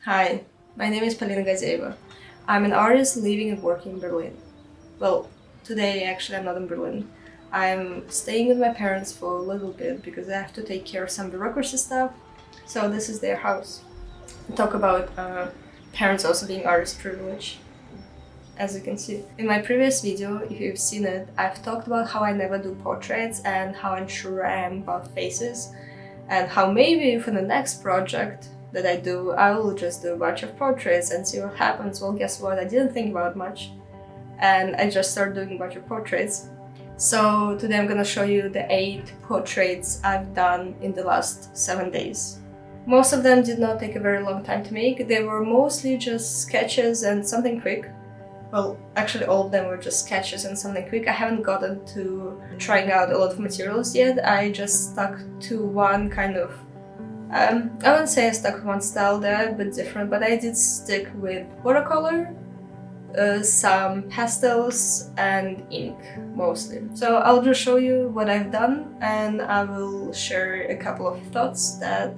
Hi, my name is Polinagazeeva. I'm an artist living and working in Berlin. Well, today actually I'm not in Berlin. I'm staying with my parents for a little bit because I have to take care of some bureaucracy stuff. So this is their house. Talk about parents also being artist privilege. As you can see. In my previous video, if you've seen it, I've talked about how I never do portraits and how unsure I am about faces, and how maybe for the next project that I do, I will just do a bunch of portraits and see what happens. Well, guess what? I didn't think about much, and I just started doing a bunch of portraits. So today I'm gonna show you the 8 portraits I've done in the last 7 days. Most of them did not take a very long time to make. They were mostly just sketches and something quick. Well, actually all of them were just sketches and something quick. I haven't gotten to trying out a lot of materials yet. I just stuck to one kind of, I wouldn't say I stuck with one style, they're a bit different, but I did stick with watercolor, some pastels and ink mostly. So I'll just show you what I've done, and I will share a couple of thoughts that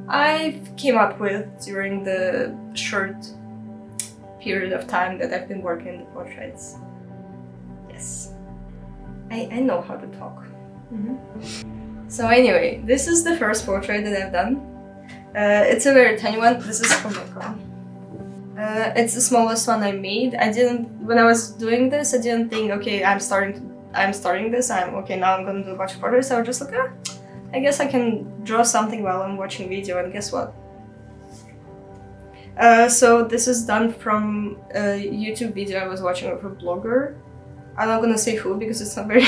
I came up with during the short period of time that I've been working in the portraits. Yes, I know how to talk. So anyway, this is the first portrait that I've done. It's a very tiny one. This is, oh my god. It's the smallest one I made. When I was doing this, I didn't think, okay, I'm starting this, okay, now I'm gonna do a bunch of portraits. I was just like, I guess I can draw something while I'm watching video, and guess what? So this is done from a YouTube video I was watching of a blogger. I'm not gonna say who because it's not very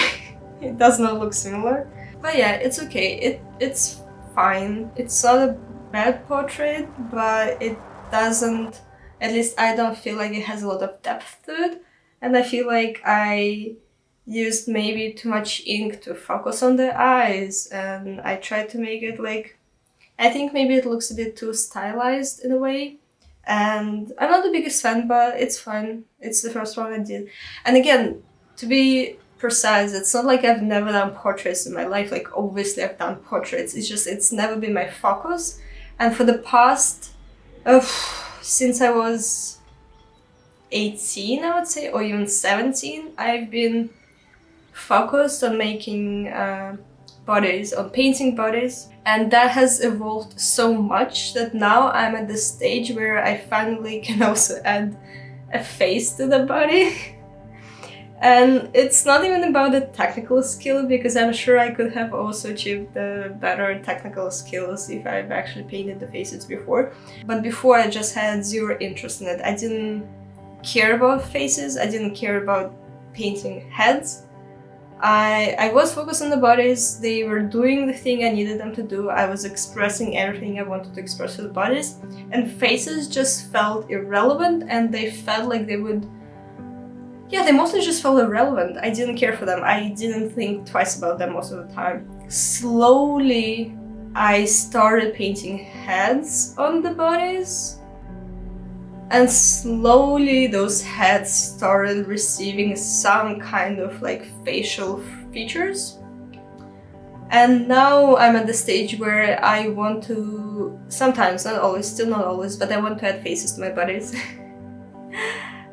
it does not look similar. But yeah, it's okay. It's fine. It's not a bad portrait, but it doesn't, at least I don't feel like it has a lot of depth to it. And I feel like I used maybe too much ink to focus on the eyes, and I tried to make it like, I think maybe it looks a bit too stylized in a way. And I'm not the biggest fan, but it's fine. It's the first one I did. And again, to be precise, it's not like I've never done portraits in my life. Like, obviously I've done portraits. It's just, it's never been my focus. And for the past, since I was 18, I would say, or even 17, I've been focused on making bodies, on painting bodies, and that has evolved so much that now I'm at the stage where I finally can also add a face to the body. And it's not even about the technical skill, because I'm sure I could have also achieved the better technical skills if I've actually painted the faces before. But before I just had zero interest in it. I didn't care about faces, I didn't care about painting heads. I was focused on the bodies. They were doing the thing I needed them to do. I was expressing everything I wanted to express with the bodies, and faces just felt irrelevant, and they felt like they would, yeah, they mostly just felt irrelevant. I didn't care for them. I didn't think twice about them most of the time. Slowly, I started painting heads on the bodies, and slowly those heads started receiving some kind of like facial features. And now I'm at the stage where I want to, sometimes, not always, still not always, but I want to add faces to my bodies.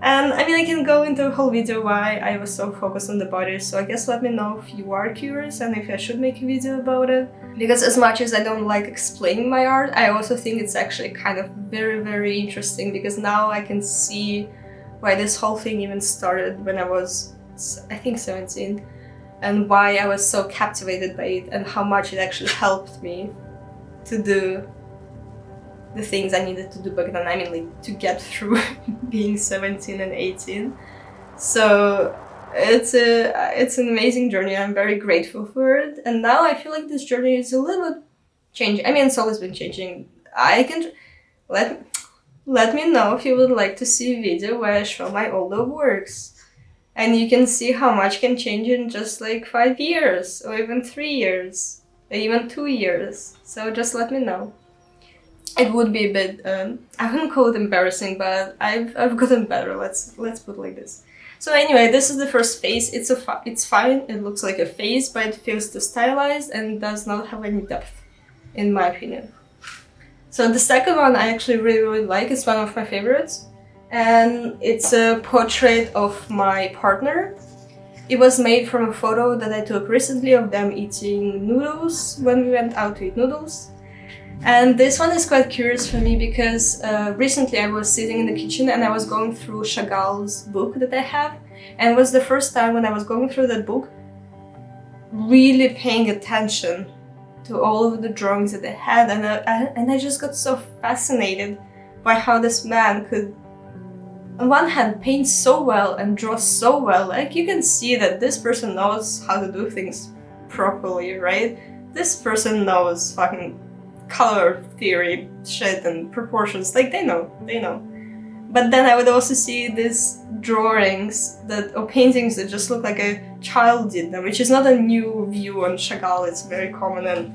And I mean, I can go into a whole video why I was so focused on the bodies, so I guess let me know if you are curious and if I should make a video about it. Because as much as I don't like explaining my art, I also think it's actually kind of very, very interesting, because now I can see why this whole thing even started when I was, I think, 17, and why I was so captivated by it, and how much it actually helped me to do the things I needed to do back then. I mean, like, to get through being 17 and 18. So it's an amazing journey. I'm very grateful for it. And now I feel like this journey is a little bit changing. I mean, it's always been changing. I can let me know if you would like to see a video where I show my older works. And you can see how much can change in just like 5 years, or even 3 years, or even 2 years. So just let me know. It would be a bit, I wouldn't call it embarrassing, but I've gotten better, let's put it like this. So anyway, this is the first face. It's fine, it looks like a face, but it feels too stylized and does not have any depth, in my opinion. So the second one I actually really like. It's one of my favorites. And it's a portrait of my partner. It was made from a photo that I took recently of them eating noodles when we went out to eat noodles. And this one is quite curious for me because recently I was sitting in the kitchen and I was going through Chagall's book that I have. And it was the first time when I was going through that book really paying attention to all of the drawings that they had. And I just got so fascinated by how this man could, on one hand, paint so well and draw so well. Like, you can see that this person knows how to do things properly, right? This person knows fucking color theory shit and proportions. Like, they know. But then I would also see these drawings or paintings that just look like a child did them, which is not a new view on Chagall. It's very common, and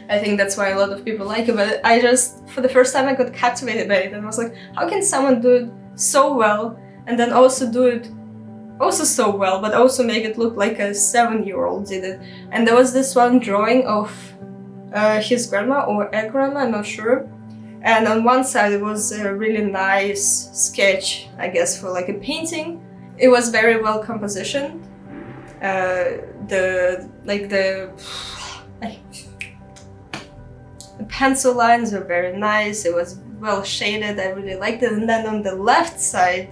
I think that's why a lot of people like it. But I just, for the first time, I got captivated by it, and I was like, how can someone do it so well and then also do it also so well, but also make it look like a 7-year-old did it? And there was this one drawing of his grandma or a grandma, I'm not sure. And on one side it was a really nice sketch, I guess, for like a painting. It was very well compositioned. The pencil lines were very nice. It was well shaded. I really liked it. And then on the left side,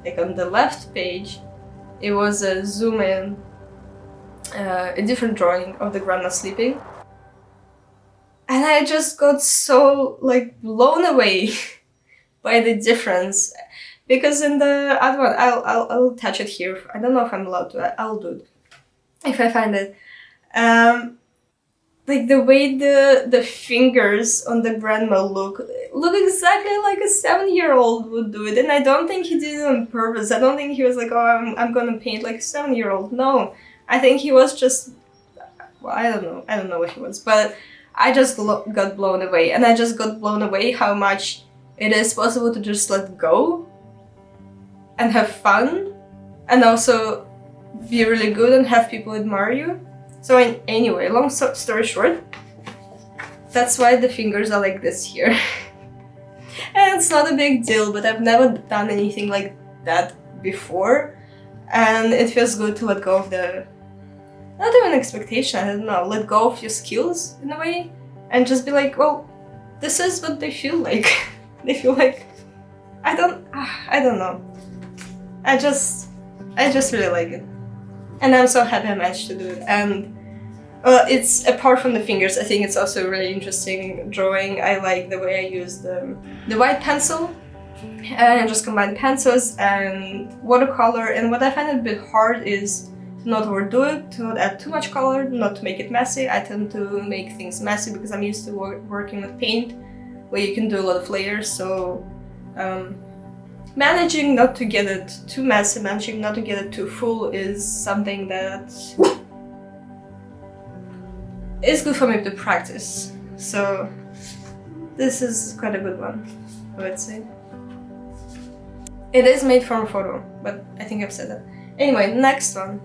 like on the left page, it was a zoom in, a different drawing of the grandma sleeping. And I just got so like blown away by the difference, because in the other one, I'll attach it here. I don't know if I'm allowed to. I'll do it if I find it. Like the way the fingers on the grandma look exactly like a 7-year-old would do it, and I don't think he did it on purpose. I don't think he was like, oh, I'm gonna paint like a 7-year-old. No, I think he was just, well, I don't know what he was, but I just got blown away, and I just got blown away how much it is possible to just let go and have fun and also be really good and have people admire you. So anyway, long story short, that's why the fingers are like this here. And it's not a big deal, but I've never done anything like that before, and it feels good to let go of the, not even expectation, I don't know, let go of your skills in a way, and just be like, well, this is what they feel like. They feel like, I don't know. I just really like it. And I'm so happy I managed to do it. And it's, apart from the fingers, I think it's also a really interesting drawing. I like the way I use the white pencil and just combine pencils and watercolor. And what I find a bit hard is not overdo it, to not add too much color, not to make it messy. I tend to make things messy because I'm used to working with paint, where you can do a lot of layers. So managing not to get it too messy, managing not to get it too full is something that is good for me to practice. So this is quite a good one, I would say. It is made from a photo, but I think I've said that. Anyway, next one.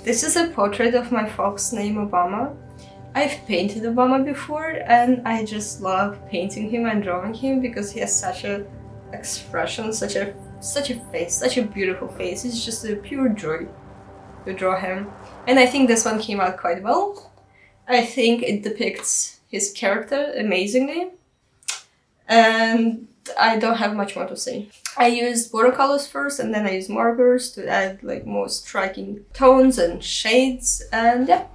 This is a portrait of my fox named Obama. I've painted Obama before, and I just love painting him and drawing him because he has such a expression, such a face, such a beautiful face. It's just a pure joy to draw him. And I think this one came out quite well. I think it depicts his character amazingly. And I don't have much more to say. I used watercolors first, and then I used markers to add like more striking tones and shades, and yeah.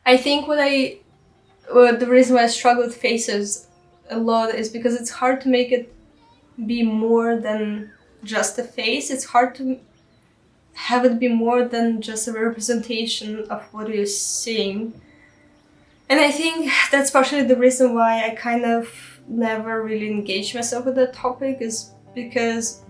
I think the reason why I struggle with faces a lot is because it's hard to make it be more than just a face. It's hard to have it be more than just a representation of what you're seeing. And I think that's partially the reason why I kind of never really engaged myself with that topic, is because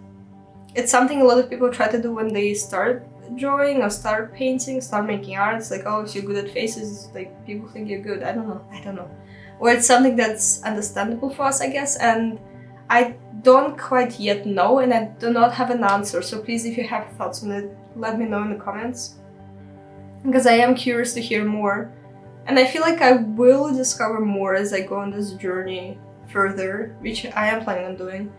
it's something a lot of people try to do when they start drawing or start painting, start making art. It's like, oh, if you're good at faces, like, people think you're good. I don't know. Or it's something that's understandable for us, I guess, and I don't quite yet know, and I do not have an answer. So please, if you have thoughts on it, let me know in the comments. because I am curious to hear more. And I feel like I will discover more as I go on this journey further, which I am planning on doing.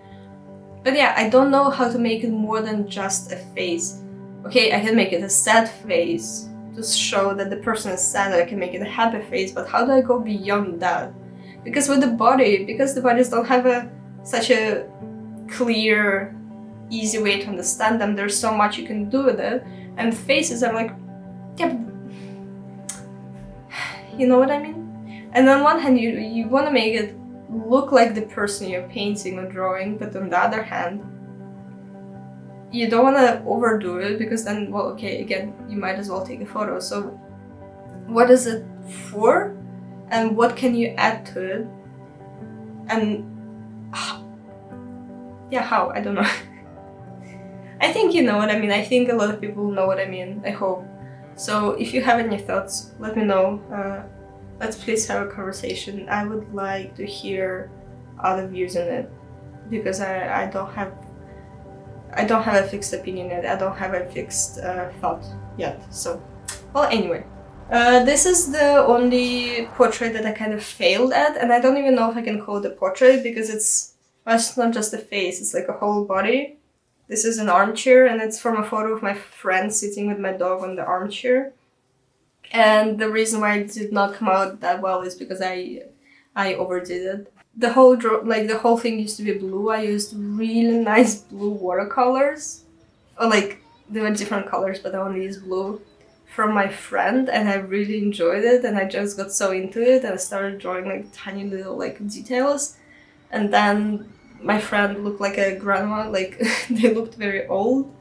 But yeah, I don't know how to make it more than just a face. Okay, I can make it a sad face to show that the person is sad, I can make it a happy face, but how do I go beyond that? Because with the body, because the bodies don't have such a clear, easy way to understand them, there's so much you can do with it. And faces, I'm like, yeah, you know what I mean? And on one hand, you want to make it look like the person you're painting or drawing, but on the other hand, you don't want to overdo it, because then, well, okay, again, you might as well take a photo. So what is it for? And what can you add to it? And yeah, how? I don't know. I think you know what I mean. I think a lot of people know what I mean, I hope. So if you have any thoughts, let me know. Let's please have a conversation. I would like to hear other views on it, because I don't have a fixed opinion yet. I don't have a fixed thought yet. So, well, anyway. This is the only portrait that I kind of failed at, and I don't even know if I can call it a portrait, because it's not just a face, it's like a whole body. This is an armchair, and it's from a photo of my friend sitting with my dog on the armchair. And the reason why it did not come out that well is because I overdid it. The whole thing used to be blue. I used really nice blue watercolors. Or they were different colors, but I only used blue from my friend, and I really enjoyed it, and I just got so into it, and I started drawing tiny little details. And then my friend looked like a grandma, they looked very old.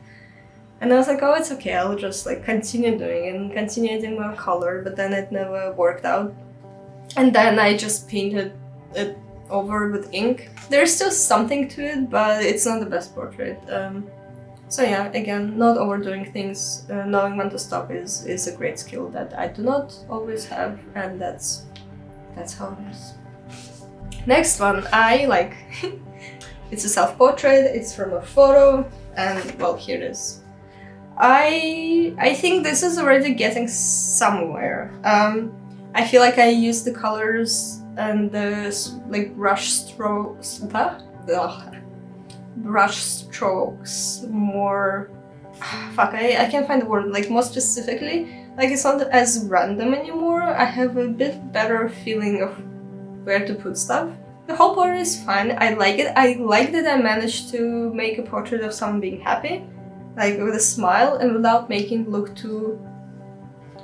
And I was like, oh, it's okay, I'll just continue doing it and continue adding more color, but then it never worked out. And then I just painted it over with ink. There's still something to it, but it's not the best portrait. So yeah, again, not overdoing things, knowing when to stop is a great skill that I do not always have, and that's how it is. Next one, I like. It's a self-portrait, it's from a photo, and well, here it is. I think this is already getting somewhere. I feel like I use the colors and the brush strokes more. Fuck, I can't find the word. More specifically, it's not as random anymore. I have a bit better feeling of where to put stuff. The whole portrait is fine. I like it. I like that I managed to make a portrait of someone being happy, with a smile, and without making it look too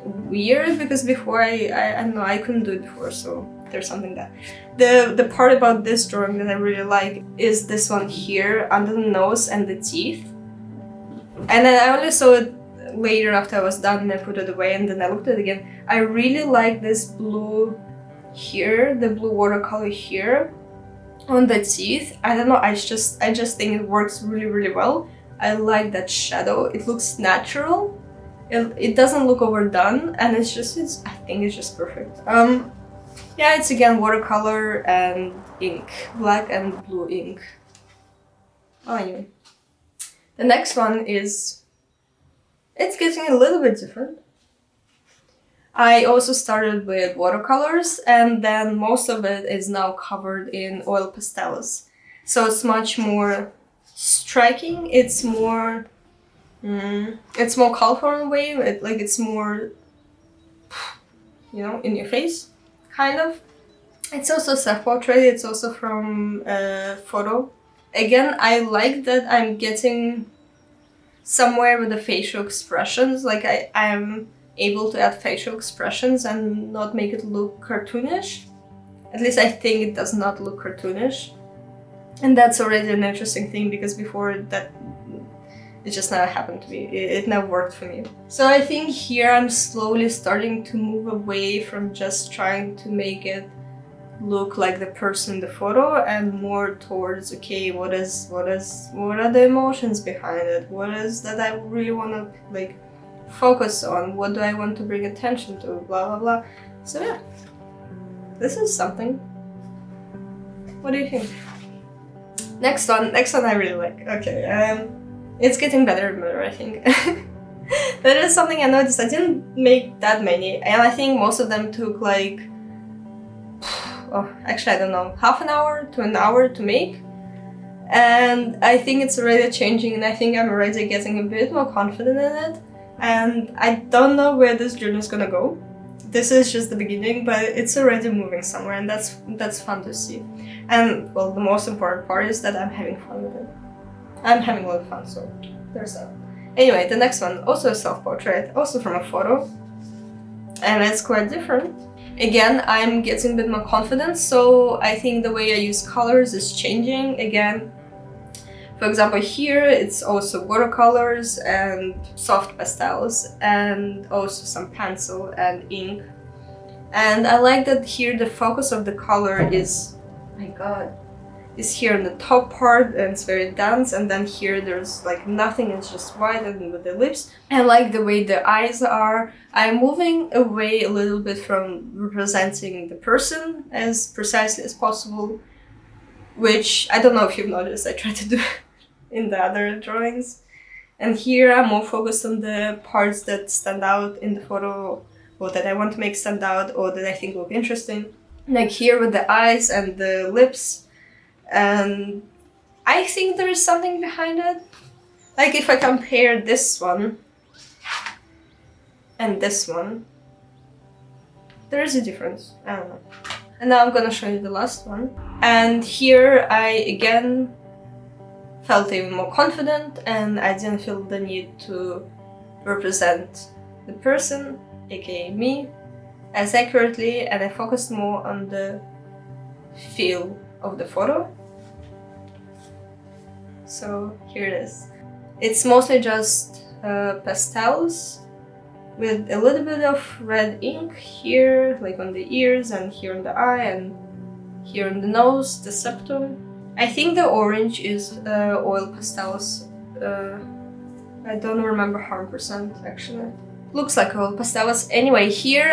weird, because before I know I couldn't do it before, so there's something that. The part about this drawing that I really like is this one here, under the nose and the teeth. And then I only saw it later after I was done, and I put it away, and then I looked at it again. I really like this blue here, the blue watercolor here on the teeth. I don't know, I just think it works really, really well. I like that shadow. It looks natural. It doesn't look overdone, and I think it's just perfect. Yeah, it's again watercolor and ink, black and blue ink. Oh, anyway. The next one it's getting a little bit different. I also started with watercolors, and then most of it is now covered in oil pastels. So it's much more striking. It's more colorful in a way. It's more, in your face, kind of. It's also self-portrait. It's also from a photo. Again, I like that I'm getting somewhere with the facial expressions. I'm able to add facial expressions and not make it look cartoonish. At least I think it does not look cartoonish. And that's already an interesting thing, because before that, it just never happened to me. It never worked for me. So I think here I'm slowly starting to move away from just trying to make it look like the person in the photo, and more towards, okay, what are the emotions behind it? What is that I really want to focus on? What do I want to bring attention to? Blah blah blah. So yeah, this is something. What do you think? Next one I really like. Okay, it's getting better and better, I think. That is something I noticed. I didn't make that many, and I think most of them took like, oh, actually I don't know, half an hour to an hour to make. And I think it's already changing, and I think I'm already getting a bit more confident in it. And I don't know where this journey is gonna go. This is just the beginning, but it's already moving somewhere, and that's fun to see. And well, the most important part is that I'm having fun with it. I'm having a lot of fun, so there's that. Anyway, the next one, also a self-portrait, also from a photo, and it's quite different. Again, I'm getting a bit more confident, so I think the way I use colors is changing again. For example, here it's also watercolors and soft pastels, and also some pencil and ink. And I like that here the focus of the color is, oh my god, is here in the top part, and it's very dense, and then here there's like nothing, it's just white and with the lips. I like the way the eyes are. I'm moving away a little bit from representing the person as precisely as possible, which I don't know if you've noticed, I try to do in the other drawings. And here I'm more focused on the parts that stand out in the photo, or that I want to make stand out, or that I think look interesting. Like here with the eyes and the lips. And I think there is something behind it. Like if I compare this one and this one, there is a difference. I don't know. And now I'm gonna show you the last one. And here I again felt even more confident, and I didn't feel the need to represent the person, aka me, as accurately, and I focused more on the feel of the photo. So here it is. It's mostly just pastels with a little bit of red ink here, like on the ears, and here on the eye, and here on the nose, the septum. I think the orange is oil pastels. I don't remember 100% actually. Looks like oil pastels. Anyway, here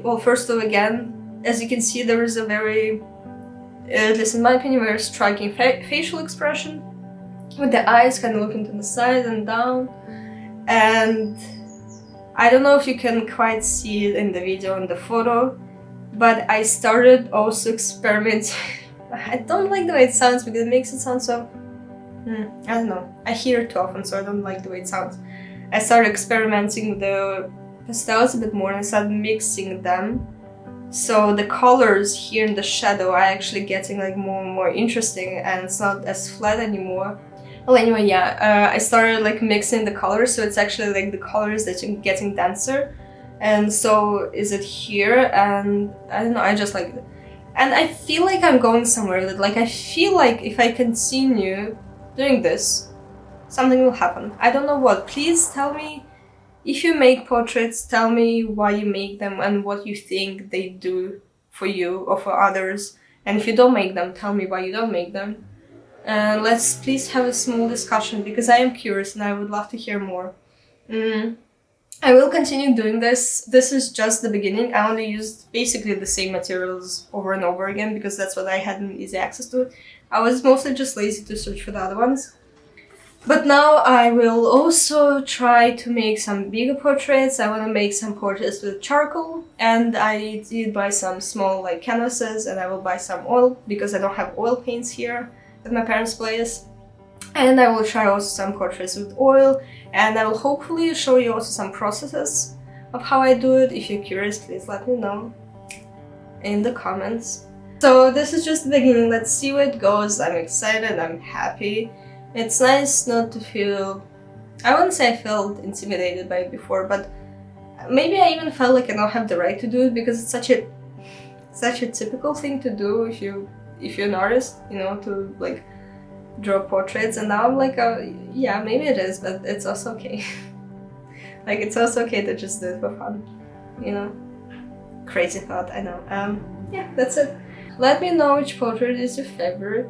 well, first of all, again, as you can see, there is a very, at least in my opinion, very striking facial expression, with the eyes kind of looking to the side and down. And I don't know if you can quite see it in the video and the photo, but I started also experimenting. I don't like the way it sounds because it makes it sound so, I don't know. I hear it too often, so I don't like the way it sounds. I started experimenting with the pastels a bit more, and I started mixing them. So the colors here in the shadow are actually getting like more and more interesting, and it's not as flat anymore. Well, anyway, yeah, I started like mixing the colors, so it's actually like the colors that are getting denser. And so is it here, and I don't know, I just like it. And I feel like I'm going somewhere, that like I feel like if I continue doing this, something will happen. I don't know what. Please tell me, if you make portraits, tell me why you make them and what you think they do for you or for others. And if you don't make them, tell me why you don't make them. And let's please have a small discussion, because I am curious and I would love to hear more. I will continue doing this. This is just the beginning. I only used basically the same materials over and over again because that's what I had easy access to. I was mostly just lazy to search for the other ones. But now I will also try to make some bigger portraits. I want to make some portraits with charcoal, and I did buy some small like canvases, and I will buy some oil because I don't have oil paints here at my parents' place. And I will try also some portraits with oil, and I will hopefully show you also some processes of how I do it. If you're curious, please let me know in the comments. So this is just the beginning. Let's see where it goes. I'm excited, I'm happy. It's nice not to feel, I wouldn't say I felt intimidated by it before, but maybe I even felt like I don't have the right to do it because it's such a typical thing to do if you're an artist, you know, to like draw portraits. And now I'm like, yeah, maybe it is, but it's also okay. Like, it's also okay to just do it for fun, you know? Crazy thought, I know. Yeah, that's it. Let me know which portrait is your favorite.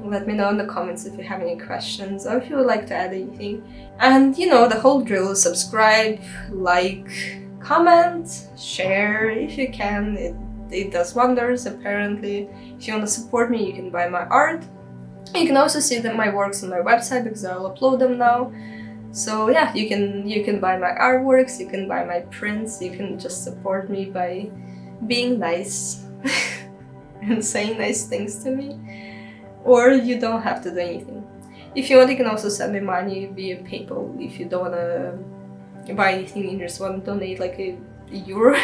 Let me know in the comments if you have any questions or if you would like to add anything. And you know, the whole drill, subscribe, like, comment, share if you can. It does wonders, apparently. If you want to support me, you can buy my art. You can also see my works on my website because I'll upload them now. So yeah, you can buy my artworks, you can buy my prints, you can just support me by being nice and saying nice things to me, or you don't have to do anything. If you want, you can also send me money via PayPal. If you don't want to buy anything, you just want to donate like a euro,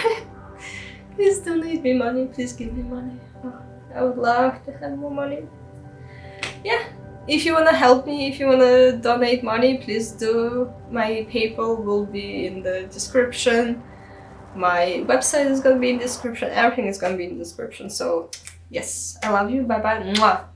please donate me money, please give me money. Oh, I would love to have more money. Yeah, if you want to help me, if you want to donate money, please do. My PayPal will be in the description. My website is gonna be in the description. Everything is gonna be in the description. So yes, I love you. Bye bye. Mwah.